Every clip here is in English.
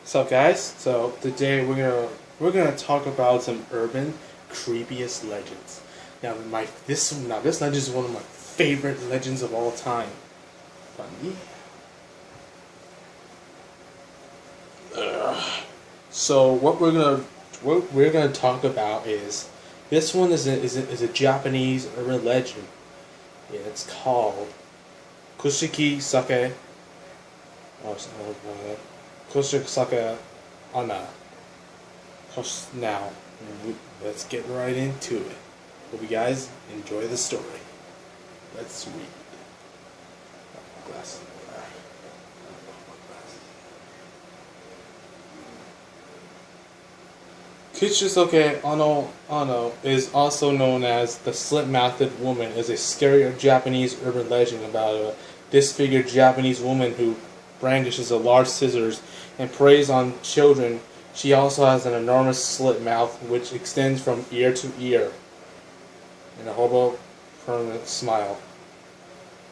So guys, so today we're gonna talk about some urban creepiest legends. Now this legend is one of my favorite legends of all time. Funny. So what we're gonna talk about is this one is a Japanese urban legend. Yeah, it's called Kushiki Sake. Kusaka Anna. Now, let's get right into it. Hope you guys enjoy the story. Let's read. Glasses. Kuchisuke Ano is also known as the slit-mouthed woman, is a scary Japanese urban legend about a disfigured Japanese woman who brandishes a large scissors and preys on children. She also has an enormous slit mouth which extends from ear to ear and a horrible permanent smile.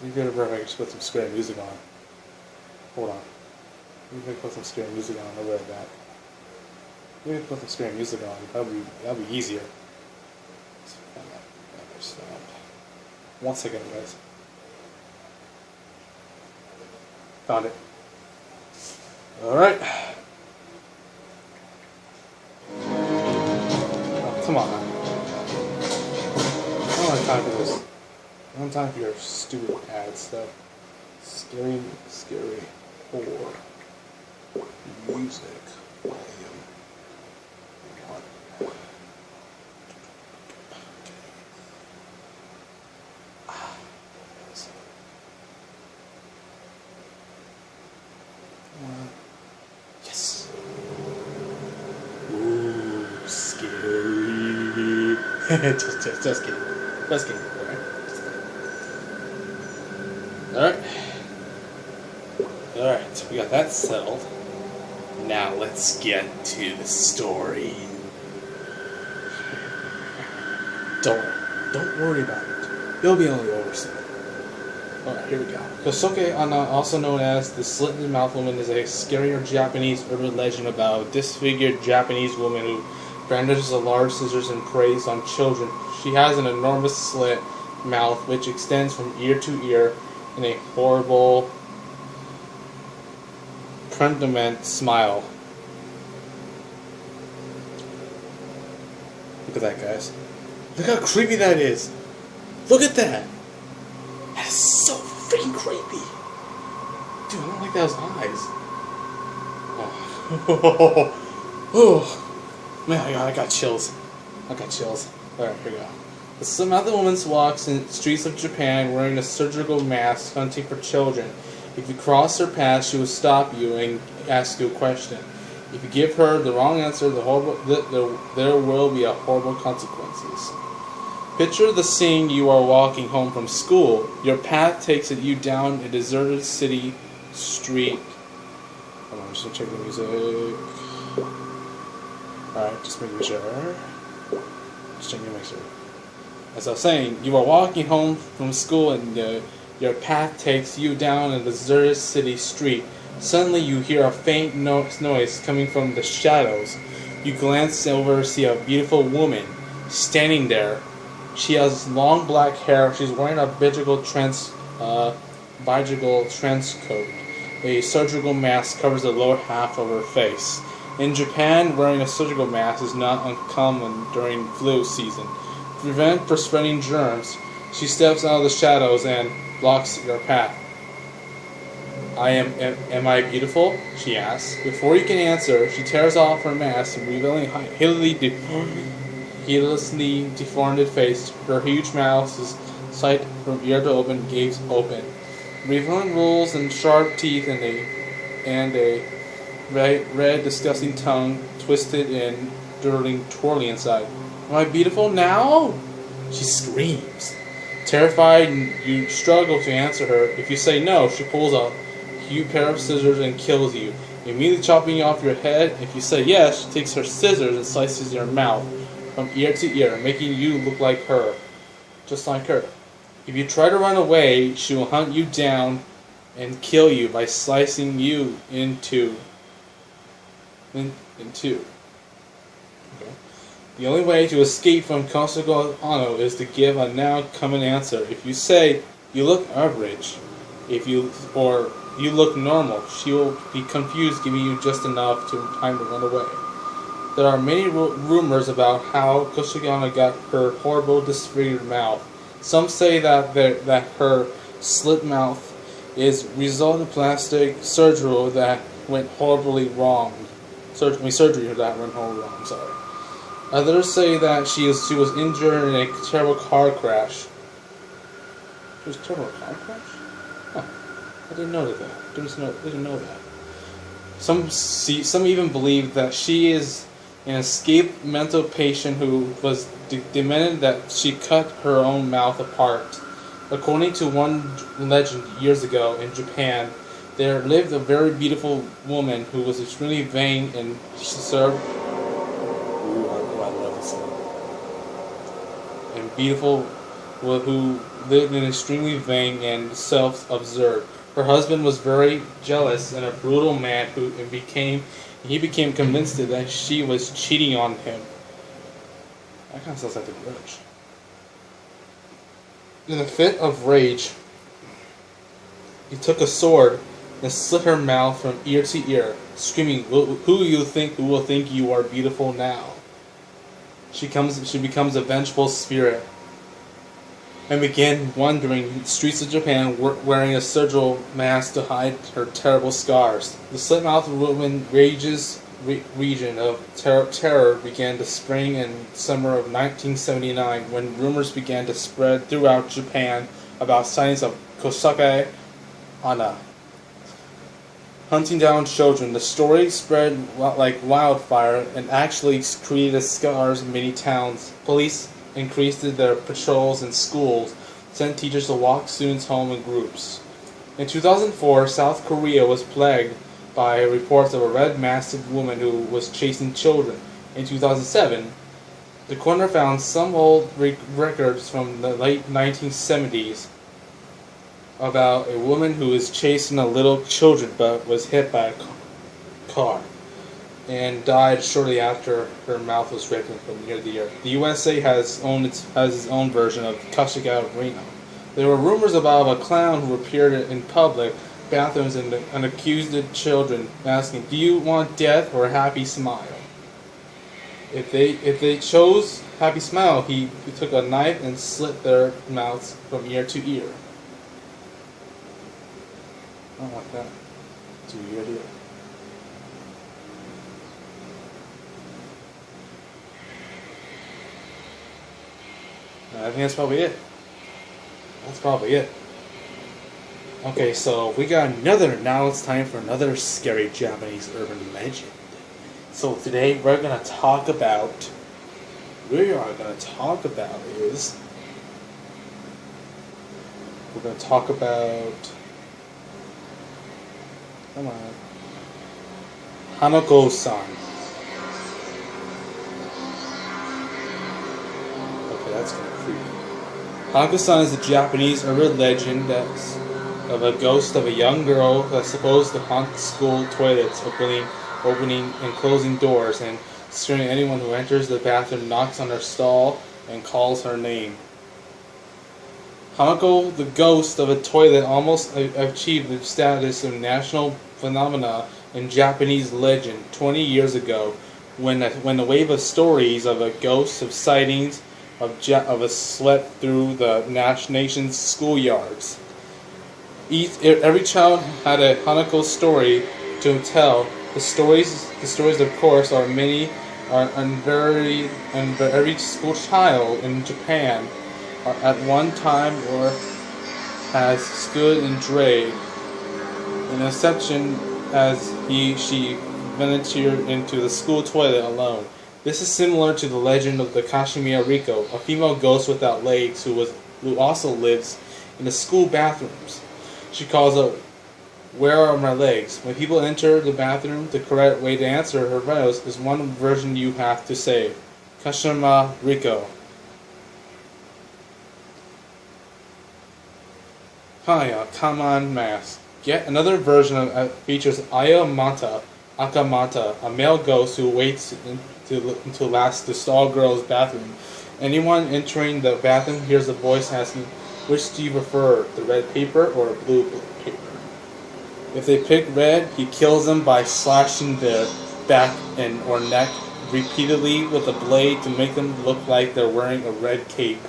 You better just put some scary music on. Hold on. You can put some scary music on. I'll be right back. You can put some scary music on. That'll be easier. One second, guys. Found it. Alright. Oh, come on. I don't have time for this. I don't have time for your stupid ad stuff. Scary horror. Music. Yes. Ooh, scary. just kidding. Just kidding. Alright, we got that settled. Now let's get to the story. Don't worry about it. It'll be only over soon. Alright, here we go. Kosuke Anna, also known as the slit-mouthed woman, is a scarier Japanese urban legend about a disfigured Japanese woman who brandishes a large scissors and preys on children. She has an enormous slit mouth which extends from ear to ear in a horrible, permanent smile. Look at that, guys. Look how creepy that is. Look at that. That is so freaking creepy. Dude, I don't like those eyes. Oh, man, I got chills. Alright, here we go. The slit-mouthed woman walks in the streets of Japan wearing a surgical mask, hunting for children. If you cross her path, she will stop you and ask you a question. If you give her the wrong answer, there will be horrible consequences. Picture the scene: you are walking home from school. Your path takes you down a deserted city street. Hold on, just check the music. Alright, just making sure. Just checking to make sure. As I was saying, you are walking home from school and your path takes you down a deserted city street. Suddenly you hear a faint noise coming from the shadows. You glance over to see a beautiful woman standing there. She has long black hair. She's wearing a biological trench coat. A surgical mask covers the lower half of her face. In Japan, wearing a surgical mask is not uncommon during flu season. To prevent from spreading germs, she steps out of the shadows and blocks your path. Am I beautiful? She asks. Before you can answer, she tears off her mask, revealing a hideously deformed face. Her huge mouth is sight from ear to open, gaze open, revealing rolls and sharp teeth and a red disgusting tongue twisted and twirling inside. Am I beautiful now? She screams. Terrified, you struggle to answer her. If you say no, she pulls a huge pair of scissors and kills you, immediately chopping off your head. If you say yes, she takes her scissors and slices your mouth from ear to ear, making you look like her, just like her. If you try to run away, she will hunt you down and kill you by slicing you into in two. Okay. The only way to escape from Kosogo Ano is to give a now common answer. If you say, "You look average," or "You look normal," she will be confused, giving you just enough time to run away. There are many rumors about how Koshigana got her horrible disfigured mouth. Some say that her slit mouth is result of plastic surgery that went horribly wrong. Surgery that went horribly wrong. I'm sorry. Others say that she was injured in a terrible car crash. She was a terrible car crash? Huh. I didn't know that. Didn't know that. Some even believe that she is an escaped mental patient who was demanded that she cut her own mouth apart. According to one legend years ago in Japan, there lived a very beautiful woman who was extremely vain and she served. Ooh, I love this song. And beautiful, who lived in extremely vain and self-absorbed. Her husband was very jealous and a brutal man he became convinced that she was cheating on him. That kind of sounds like The Grudge. In a fit of rage, he took a sword and slit her mouth from ear to ear, screaming, who will think you are beautiful now?" She becomes a vengeful spirit and began wandering the streets of Japan wearing a surgical mask to hide her terrible scars. The slit-mouthed woman region of terror began to spring in summer of 1979 when rumors began to spread throughout Japan about sightings of Kosake Ana hunting down children. The story spread like wildfire and actually created scars in many towns. Police increased their patrols in schools, sent teachers to walk students home in groups. In 2004, South Korea was plagued by reports of a red-masked woman who was chasing children. In 2007, the coroner found some old records from the late 1970s about a woman who was chasing a little children but was hit by a car and died shortly after her mouth was ripped from near the ear. The USA has its own version of Kashiga Reno. There were rumors about a clown who appeared in public bathrooms and accused the children, asking, "Do you want death or a happy smile?" If they chose happy smile, he took a knife and slit their mouths from ear to ear. I don't like that. It's a weird idea. I think that's probably it. Okay, so we got now it's time for another scary Japanese urban legend. So today we're going to talk about come on, Hanako-san. That's kind of creepy. Hanako-san is a Japanese urban legend of a ghost of a young girl that's supposed to haunt school toilets, opening and closing doors, and scaring anyone who enters the bathroom, knocks on her stall, and calls her name. Hanako, the ghost of a toilet, almost achieved the status of national phenomena in Japanese legend 20 years ago, when a wave of stories of a ghost of sightings of a swept through the nation's schoolyards. Every child had a Hanako story to tell. The stories, of course, are many, and every school child in Japan at one time or has stood in dread. An exception as she ventured into the school toilet alone. This is similar to the legend of the Kashmir Riko, a female ghost without legs who also lives in the school bathrooms. She calls out, "Where are my legs?" When people enter the bathroom, the correct way to answer her riddles is one version you have to say, Kashmir Riko. Hi, come on mask. Yet another version features Aya Mata, Akamata, a male ghost who waits until last to stall girl's bathroom. Anyone entering the bathroom hears a voice asking, "Which do you prefer, the red paper or the blue paper?" If they pick red, he kills them by slashing their back and or neck repeatedly with a blade to make them look like they're wearing a red cape.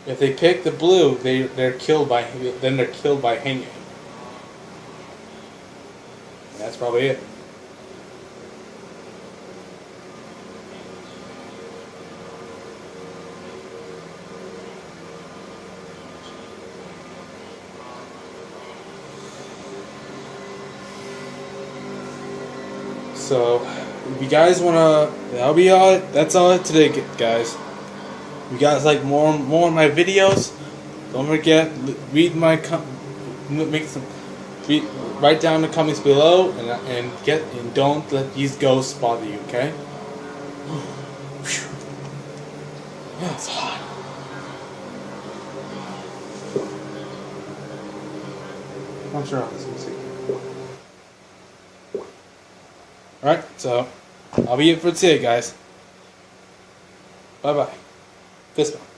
If they pick the blue, they're killed by hanging. And that's probably it. So, if you guys wanna, that'll be all. That's all today, guys. If you guys like more of my videos, don't forget write down the comments below and don't let these ghosts bother you. Okay? Yeah, it's hot. I'm sure I'll see. Alright, so I'll be it for today, guys. Bye bye. Fist bump.